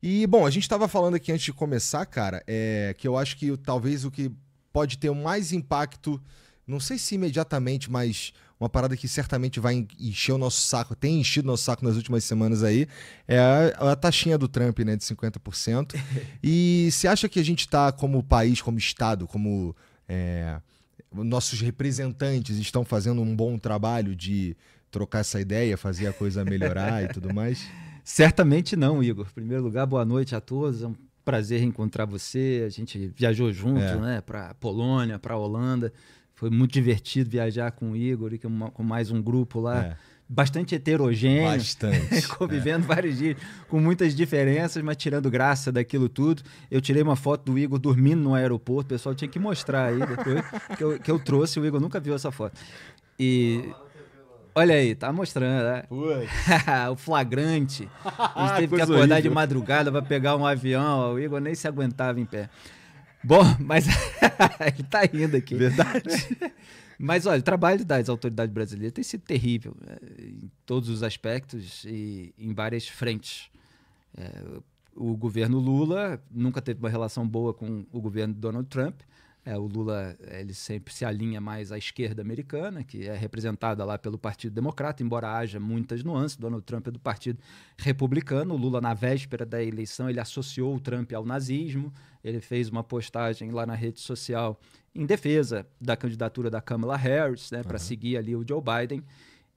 E, bom, a gente estava falando aqui antes de começar, cara, que eu acho que talvez o que pode ter o mais impacto, não sei se imediatamente, mas uma parada que certamente vai encher o nosso saco, tem enchido o nosso saco nas últimas semanas aí, é a taxinha do Trump, né, de 50%. E você acha que a gente está como país, como Estado, como nossos representantes estão fazendo um bom trabalho de trocar essa ideia, fazer a coisa melhorar e tudo mais? Certamente não, Igor. Em primeiro lugar, boa noite a todos. É um prazer reencontrar você. A gente viajou junto, É. né, para Polônia, para Holanda. Foi muito divertido viajar com o Igor e com mais um grupo lá, É. bastante heterogêneo, Bastante. convivendo vários dias, com muitas diferenças, mas tirando graça daquilo tudo. Eu tirei uma foto do Igor dormindo no aeroporto. O pessoal tinha que mostrar aí depois que eu trouxe. O Igor nunca viu essa foto. E olha aí, tá mostrando, né? O flagrante. A gente teve que Coisa acordar de horrível. madrugada para pegar um avião. O Igor nem se aguentava em pé. Bom, mas ele tá rindo aqui. Verdade. Mas olha, o trabalho das autoridades brasileiras tem sido terrível, em todos os aspectos e em várias frentes. O governo Lula nunca teve uma relação boa com o governo Donald Trump. O Lula ele sempre se alinha mais à esquerda americana, que é representada lá pelo Partido Democrata, embora haja muitas nuances. Donald Trump é do Partido Republicano. O Lula, na véspera da eleição, ele associou o Trump ao nazismo. Ele fez uma postagem lá na rede social em defesa da candidatura da Kamala Harris, né, para seguir ali o Joe Biden.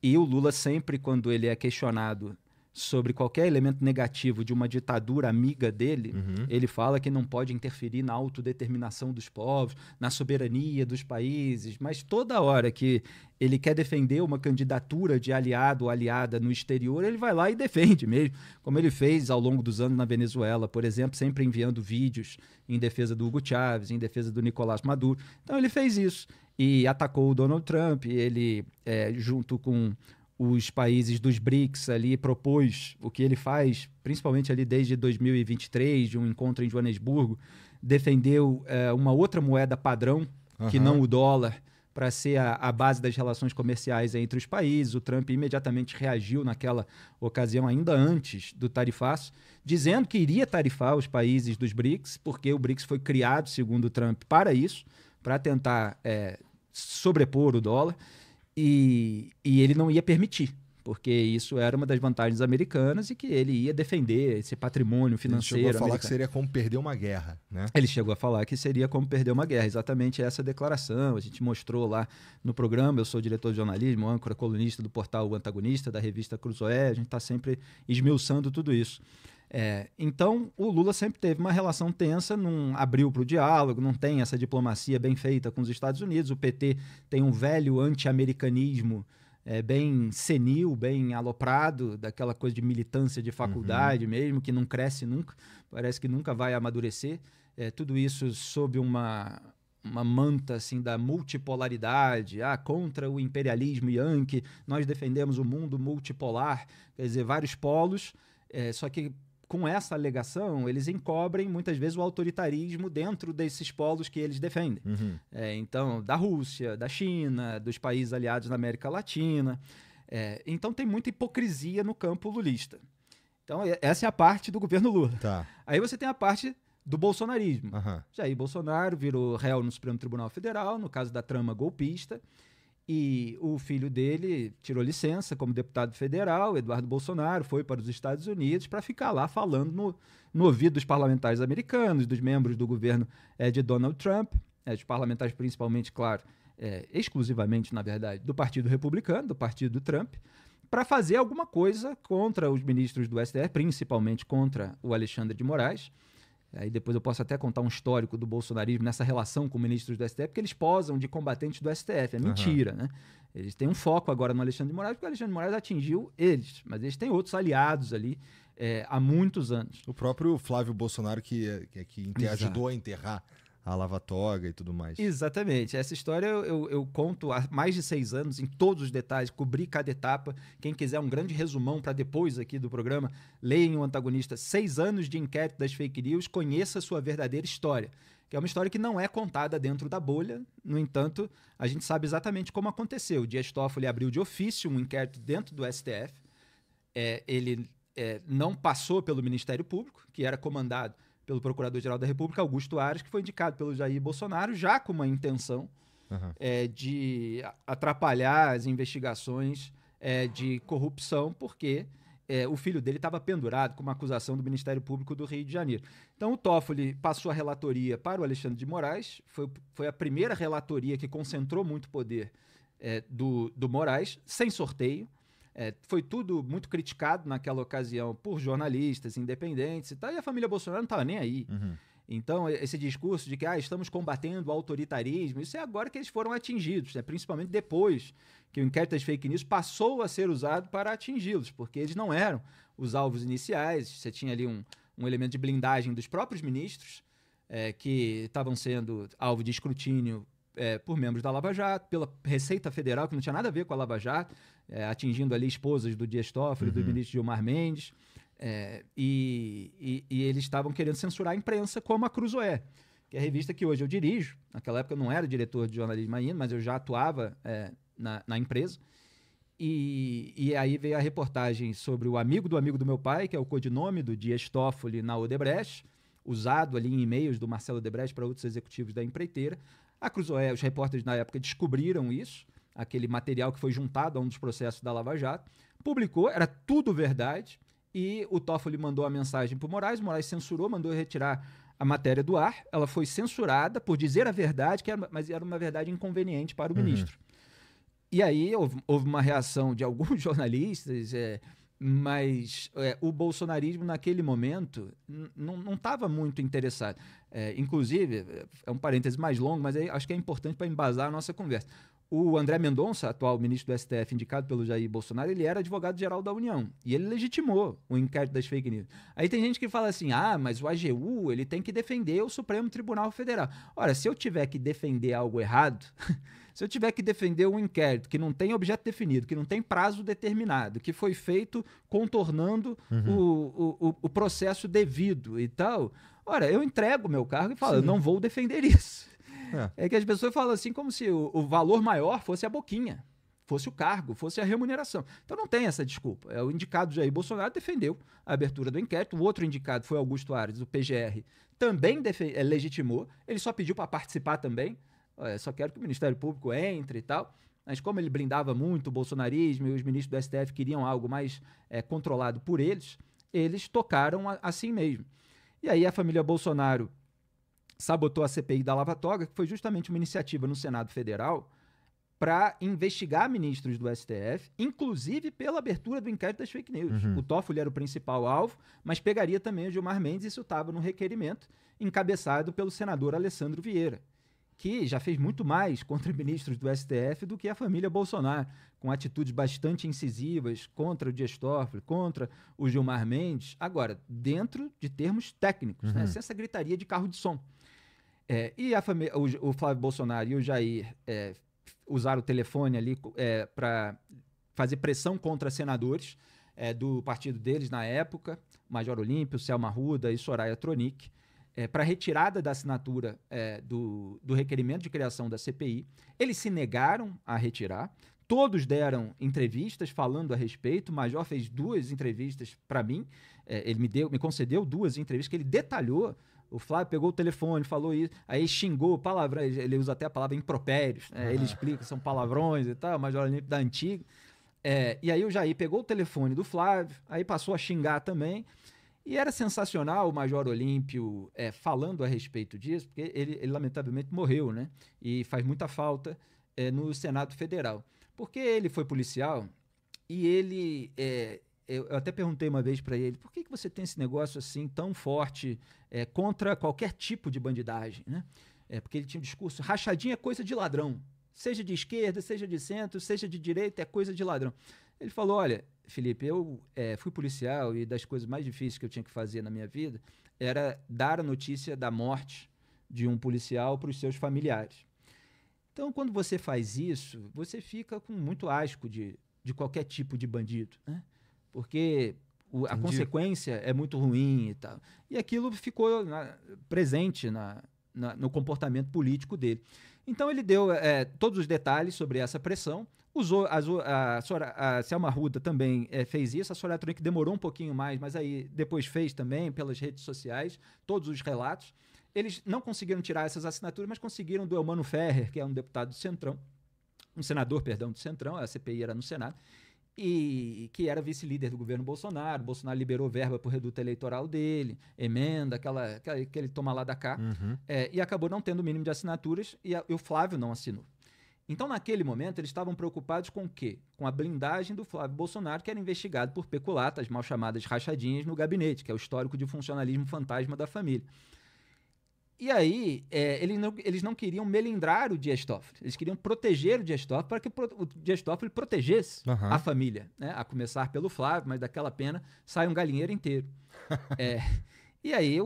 E o Lula sempre, quando ele é questionado sobre qualquer elemento negativo de uma ditadura amiga dele, ele fala que não pode interferir na autodeterminação dos povos, na soberania dos países, mas toda hora que ele quer defender uma candidatura de aliado ou aliada no exterior, ele vai lá e defende mesmo, como ele fez ao longo dos anos na Venezuela, por exemplo, sempre enviando vídeos em defesa do Hugo Chávez, em defesa do Nicolás Maduro. Então ele fez isso e atacou o Donald Trump. Ele, junto com os países dos BRICS ali, propôs o que ele faz, principalmente ali desde 2023, de um encontro em Joanesburgo, defendeu uma outra moeda padrão, que não o dólar, para ser a base das relações comerciais entre os países. O Trump imediatamente reagiu naquela ocasião, ainda antes do tarifaço, dizendo que iria tarifar os países dos BRICS, porque o BRICS foi criado, segundo o Trump, para isso, para tentar sobrepor o dólar. E ele não ia permitir, porque isso era uma das vantagens americanas e que ele ia defender esse patrimônio financeiro. Ele chegou a falar americano. que seria como perder uma guerra, né? Ele chegou a falar que seria como perder uma guerra, exatamente essa declaração. A gente mostrou lá no programa. Eu sou diretor de jornalismo, âncora, colunista do portal O Antagonista, da revista Cruzoé. A gente está sempre esmiuçando tudo isso. Então, o Lula sempre teve uma relação tensa, não abriu para o diálogo, não tem essa diplomacia bem feita com os Estados Unidos. O PT tem um velho anti-americanismo bem senil, bem aloprado, daquela coisa de militância de faculdade mesmo, que não cresce nunca, parece que nunca vai amadurecer. Tudo isso sob uma manta assim, da multipolaridade, contra o imperialismo yankee, nós defendemos o mundo multipolar, quer dizer, vários polos, só que com essa alegação, eles encobrem muitas vezes o autoritarismo dentro desses polos que eles defendem. Então, da Rússia, da China, dos países aliados na América Latina. Então, tem muita hipocrisia no campo lulista. Então, essa é a parte do governo Lula. Tá. Aí você tem a parte do bolsonarismo. Aham. Jair Bolsonaro virou réu no Supremo Tribunal Federal, no caso da trama golpista, e o filho dele tirou licença como deputado federal, Eduardo Bolsonaro, foi para os Estados Unidos para ficar lá falando no ouvido dos parlamentares americanos, dos membros do governo de Donald Trump, dos parlamentares principalmente, claro, exclusivamente, na verdade, do Partido Republicano, do Partido do Trump, para fazer alguma coisa contra os ministros do STF, principalmente contra o Alexandre de Moraes. Aí depois eu posso até contar um histórico do bolsonarismo nessa relação com ministros do STF, porque eles posam de combatentes do STF. É mentira, né? Eles têm um foco agora no Alexandre de Moraes, porque o Alexandre de Moraes atingiu eles, mas eles têm outros aliados ali há muitos anos. O próprio Flávio Bolsonaro que ajudou a enterrar a Lava Toga e tudo mais. Exatamente. Essa história eu conto há mais de 6 anos, em todos os detalhes, cobri cada etapa. Quem quiser um grande resumão para depois aqui do programa, leia o Antagonista. 6 anos de inquérito das fake news, conheça a sua verdadeira história. Que é uma história que não é contada dentro da bolha. No entanto, a gente sabe exatamente como aconteceu. O Dias Toffoli abriu de ofício um inquérito dentro do STF. Ele não passou pelo Ministério Público, que era comandado pelo Procurador-Geral da República, Augusto Aras, que foi indicado pelo Jair Bolsonaro, já com uma intenção de atrapalhar as investigações de corrupção, porque o filho dele estava pendurado com uma acusação do Ministério Público do Rio de Janeiro. Então o Toffoli passou a relatoria para o Alexandre de Moraes, foi a primeira relatoria que concentrou muito poder do Moraes, sem sorteio. Foi tudo muito criticado naquela ocasião por jornalistas independentes e tal, e a família Bolsonaro não estava nem aí. Então, esse discurso de que estamos combatendo o autoritarismo, isso é agora que eles foram atingidos, né? Principalmente depois que o inquérito das fake news passou a ser usado para atingi-los, porque eles não eram os alvos iniciais. Você tinha ali um elemento de blindagem dos próprios ministros, que estavam sendo alvo de escrutínio por membros da Lava Jato, pela Receita Federal, que não tinha nada a ver com a Lava Jato, atingindo ali esposas do Dias Toffoli, do ministro Gilmar Mendes, e eles estavam querendo censurar a imprensa, como a Cruzoé, que é a revista que hoje eu dirijo. Naquela época eu não era diretor de jornalismo ainda, mas eu já atuava na empresa. E aí veio a reportagem sobre o amigo do meu pai, que é o codinome do Dias Toffoli na Odebrecht, usado ali em e-mails do Marcelo Odebrecht para outros executivos da empreiteira. A Cruzoé, os repórteres na época descobriram isso, aquele material que foi juntado a um dos processos da Lava Jato, publicou, era tudo verdade, e o Toffoli mandou a mensagem para o Moraes censurou, mandou retirar a matéria do ar, ela foi censurada por dizer a verdade, mas era uma verdade inconveniente para o ministro. E aí houve uma reação de alguns jornalistas, mas o bolsonarismo naquele momento não estava muito interessado. Inclusive, é um parêntese mais longo, mas acho que é importante para embasar a nossa conversa. O André Mendonça, atual ministro do STF, indicado pelo Jair Bolsonaro, ele era advogado-geral da União. E ele legitimou o inquérito das fake news. Aí tem gente que fala assim, mas o AGU ele tem que defender o Supremo Tribunal Federal. Ora, se eu tiver que defender algo errado, se eu tiver que defender um inquérito que não tem objeto definido, que não tem prazo determinado, que foi feito contornando o processo devido e tal, ora, eu entrego o meu cargo e falo, eu não vou defender isso. É que as pessoas falam assim como se o valor maior fosse a boquinha, fosse o cargo, fosse a remuneração. Então não tem essa desculpa. O indicado Jair Bolsonaro defendeu a abertura do inquérito, o outro indicado foi Augusto Aras, do PGR, também legitimou, ele só pediu para participar também, só quero que o Ministério Público entre e tal, mas como ele blindava muito o bolsonarismo e os ministros do STF queriam algo mais controlado por eles tocaram assim mesmo. E aí a família Bolsonaro sabotou a CPI da Lava Toga, que foi justamente uma iniciativa no Senado Federal para investigar ministros do STF, inclusive pela abertura do inquérito das fake news. O Toffoli era o principal alvo, mas pegaria também o Gilmar Mendes, isso estava no requerimento, encabeçado pelo senador Alessandro Vieira, que já fez muito mais contra ministros do STF do que a família Bolsonaro, com atitudes bastante incisivas contra o Dias Toffoli, contra o Gilmar Mendes, agora, dentro de termos técnicos, sem essa gritaria de carro de som. E o Flávio Bolsonaro e o Jair usaram o telefone ali para fazer pressão contra senadores do partido deles na época, Major Olímpio, Selma Arruda e Soraya Tronic, para retirada da assinatura do requerimento de criação da CPI. Eles se negaram a retirar, todos deram entrevistas falando a respeito, o Major fez 2 entrevistas para mim, ele me concedeu 2 entrevistas que ele detalhou. O Flávio pegou o telefone, falou isso, aí xingou palavrões, ele usa até a palavra impropérios, ele explica que são palavrões e tal, o Major Olímpio da antiga. E aí o Jair pegou o telefone do Flávio, aí passou a xingar também, e era sensacional o Major Olímpio falando a respeito disso, porque ele lamentavelmente morreu, né? E faz muita falta no Senado Federal. Porque ele foi policial e ele... eu até perguntei uma vez para ele, por que você tem esse negócio assim tão forte contra qualquer tipo de bandidagem, né? Porque ele tinha um discurso, rachadinha é coisa de ladrão, seja de esquerda, seja de centro, seja de direita, é coisa de ladrão. Ele falou, olha, Felipe, eu fui policial e das coisas mais difíceis que eu tinha que fazer na minha vida era dar a notícia da morte de um policial para os seus familiares. Então, quando você faz isso, você fica com muito asco de qualquer tipo de bandido, né? Porque a consequência é muito ruim e tal. E aquilo ficou presente no comportamento político dele. Então ele deu todos os detalhes sobre essa pressão, usou a Selma Arruda também fez isso, a Soraya Tronic demorou um pouquinho mais, mas aí depois fez também pelas redes sociais, todos os relatos. Eles não conseguiram tirar essas assinaturas, mas conseguiram do Elmano Ferrer, que é um deputado do Centrão, um senador, perdão, do Centrão, a CPI era no Senado, e que era vice-líder do governo Bolsonaro. Bolsonaro liberou verba para o reduto eleitoral dele, emenda, aquele toma lá da cá, e acabou não tendo o mínimo de assinaturas, e o Flávio não assinou. Então, naquele momento, eles estavam preocupados com o quê? Com a blindagem do Flávio Bolsonaro, que era investigado por peculatas, mal chamadas rachadinhas no gabinete, que é o histórico de funcionalismo fantasma da família. E aí, eles não queriam melindrar o Dias Toffoli, eles queriam proteger o Dias Toffoli para que o Dias Toffoli protegesse a família, né? A começar pelo Flávio, mas daquela pena sai um galinheiro inteiro. E aí,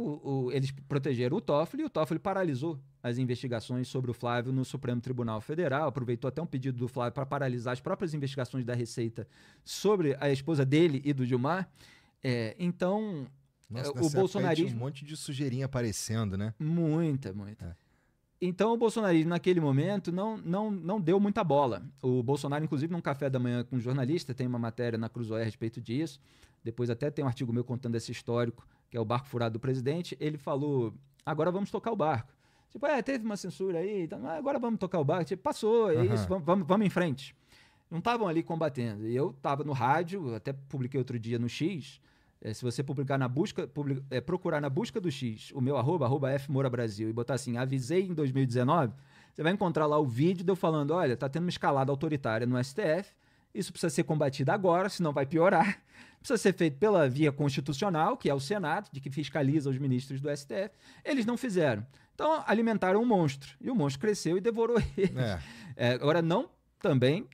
eles protegeram o Toffoli, e o Toffoli paralisou as investigações sobre o Flávio no Supremo Tribunal Federal, aproveitou até um pedido do Flávio para paralisar as próprias investigações da Receita sobre a esposa dele e do Gilmar. Então... Nossa, o bolsonarismo, tinha um monte de sujeirinha aparecendo, né? Muita. Então o bolsonarismo naquele momento não deu muita bola. O Bolsonaro, inclusive, num café da manhã com um jornalista, tem uma matéria na Cruzoé a respeito disso, depois até tem um artigo meu contando esse histórico, que é o barco furado do presidente. Ele falou, agora vamos tocar o barco. Tipo, teve uma censura aí, então, agora vamos tocar o barco. Tipo, passou, é isso, vamos em frente. Não estavam ali combatendo. E eu estava no rádio, até publiquei outro dia no X. Se você procurar na busca do X, o meu @, @FMouraBrasil, e botar assim, avisei em 2019, você vai encontrar lá o vídeo de eu falando, olha, tá tendo uma escalada autoritária no STF, isso precisa ser combatido agora, senão vai piorar. Precisa ser feito pela via constitucional, que é o Senado, de que fiscaliza os ministros do STF. Eles não fizeram. Então, alimentaram um monstro. E o monstro cresceu e devorou ele. Agora, não também...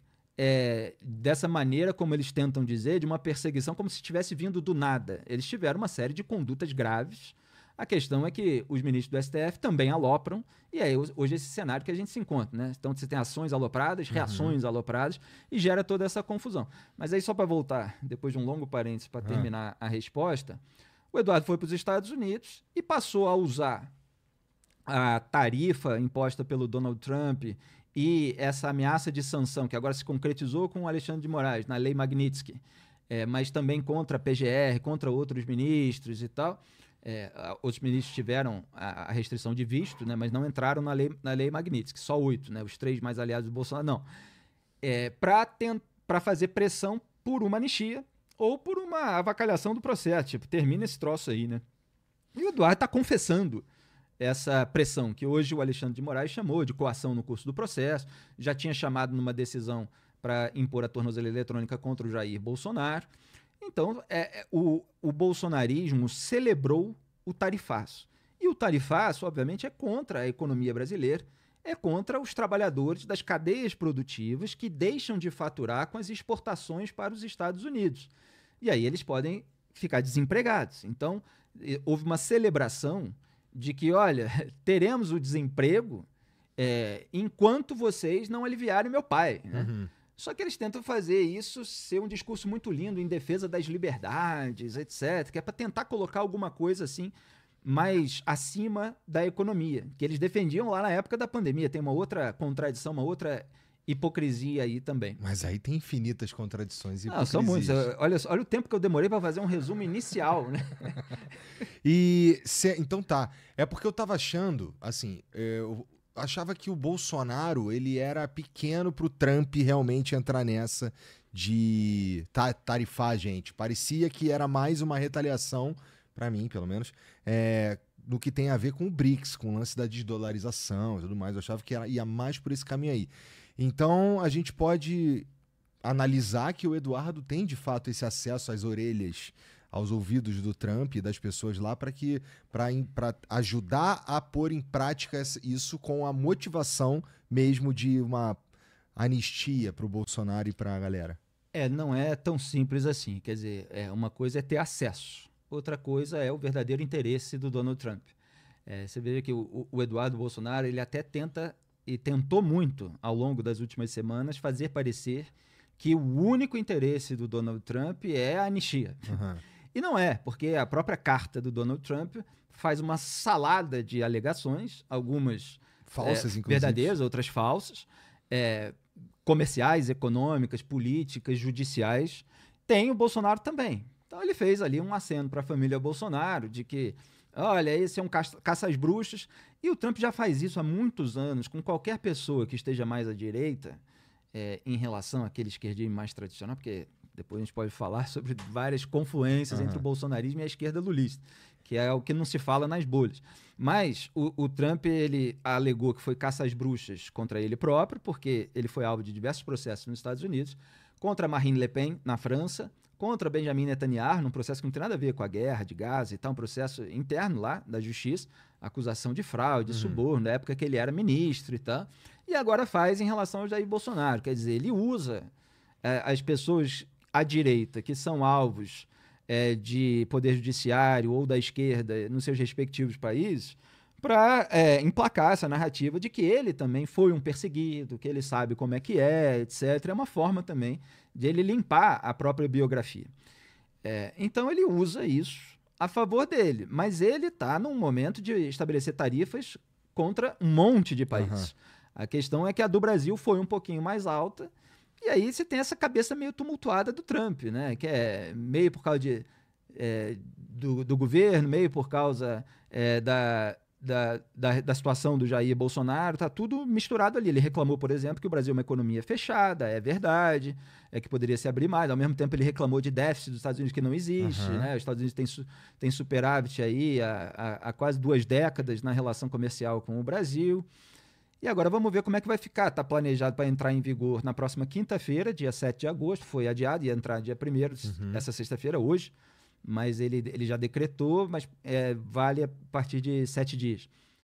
dessa maneira, como eles tentam dizer, de uma perseguição como se tivesse vindo do nada. Eles tiveram uma série de condutas graves. A questão é que os ministros do STF também alopram, e aí hoje esse cenário que a gente se encontra, né? Então você tem ações alopradas, reações alopradas, e gera toda essa confusão. Mas aí só para voltar, depois de um longo parênteses para terminar a resposta, o Eduardo foi para os Estados Unidos e passou a usar a tarifa imposta pelo Donald Trump e essa ameaça de sanção, que agora se concretizou com o Alexandre de Moraes, na Lei Magnitsky, mas também contra a PGR, contra outros ministros e tal. Outros ministros tiveram a restrição de visto, né, mas não entraram na lei Magnitsky, só 8, né, os 3 mais aliados do Bolsonaro, não. Para fazer pressão por uma anistia ou por uma avacalhação do processo, tipo, termina esse troço aí, né? E o Eduardo está confessando essa pressão que hoje o Alexandre de Moraes chamou de coação no curso do processo, já tinha chamado numa decisão para impor a tornozeleira eletrônica contra o Jair Bolsonaro. Então, o bolsonarismo celebrou o tarifaço. E o tarifaço, obviamente, é contra a economia brasileira, é contra os trabalhadores das cadeias produtivas que deixam de faturar com as exportações para os Estados Unidos. E aí eles podem ficar desempregados. Então, houve uma celebração de que, olha, teremos o desemprego enquanto vocês não aliviarem meu pai, né? Só que eles tentam fazer isso ser um discurso muito lindo em defesa das liberdades, etc., que é para tentar colocar alguma coisa assim mais acima da economia, que eles defendiam lá na época da pandemia. Tem uma outra contradição, uma outra hipocrisia aí também. Mas aí tem infinitas contradições e hipocrisias. São muitas. Olha o tempo que eu demorei para fazer um resumo inicial, né? Então tá. É porque eu tava achando, assim, eu achava que o Bolsonaro, ele era pequeno pro Trump realmente entrar nessa de tarifar a gente. Parecia que era mais uma retaliação, para mim, pelo menos, no que tem a ver com o BRICS, com o lance da desdolarização e tudo mais. Eu achava que ia mais por esse caminho aí. Então, a gente pode analisar que o Eduardo tem, de fato, esse acesso às orelhas, aos ouvidos do Trump e das pessoas lá para ajudar a pôr em prática isso com a motivação mesmo de uma anistia para o Bolsonaro e para a galera. Não é tão simples assim. Quer dizer, uma coisa é ter acesso, outra coisa é o verdadeiro interesse do Donald Trump. Você vê que o Eduardo Bolsonaro, ele até tenta e tentou muito ao longo das últimas semanas fazer parecer que o único interesse do Donald Trump é a anistia. E não é, porque a própria carta do Donald Trump faz uma salada de alegações, algumas Falsas, inclusive. verdadeiras, outras falsas, comerciais, econômicas, políticas, judiciais. Tem o Bolsonaro também. Então ele fez ali um aceno para a família Bolsonaro, de que, olha, esse é um caça às bruxas. E o Trump já faz isso há muitos anos com qualquer pessoa que esteja mais à direita, em relação àquele esquerdismo mais tradicional, porque depois a gente pode falar sobre várias confluências entre o bolsonarismo e a esquerda lulista, que é o que não se fala nas bolhas. Mas o Trump, ele alegou que foi caça às bruxas contra ele próprio, porque ele foi alvo de diversos processos nos Estados Unidos, contra Marine Le Pen na França, contra Benjamin Netanyahu, num processo que não tem nada a ver com a guerra de Gaza e tal, um processo interno lá da justiça, acusação de fraude, de suborno, na época que ele era ministro e tal. E agora faz em relação ao Jair Bolsonaro. Quer dizer, ele usa as pessoas à direita, que são alvos de poder judiciário ou da esquerda nos seus respectivos países, para emplacar essa narrativa de que ele também foi um perseguido, que ele sabe como é que é, etc. É uma forma também de ele limpar a própria biografia. Então ele usa isso a favor dele, mas ele está num momento de estabelecer tarifas contra um monte de países. A questão é que a do Brasil foi um pouquinho mais alta, e aí você tem essa cabeça meio tumultuada do Trump, né? Que é meio por causa do governo, meio por causa da situação do Jair Bolsonaro, tá tudo misturado ali. Ele reclamou, por exemplo, que o Brasil é uma economia fechada, é verdade, que poderia se abrir mais. Ao mesmo tempo, ele reclamou de déficit dos Estados Unidos que não existe, né? Os Estados Unidos têm superávit aí há quase 2 décadas na relação comercial com o Brasil. E agora vamos ver como é que vai ficar. Está planejado para entrar em vigor na próxima quinta-feira, dia 7 de agosto. Foi adiado, ia entrar dia 1º, essa sexta-feira, hoje. Mas ele já decretou, mas vale a partir de 7 dias.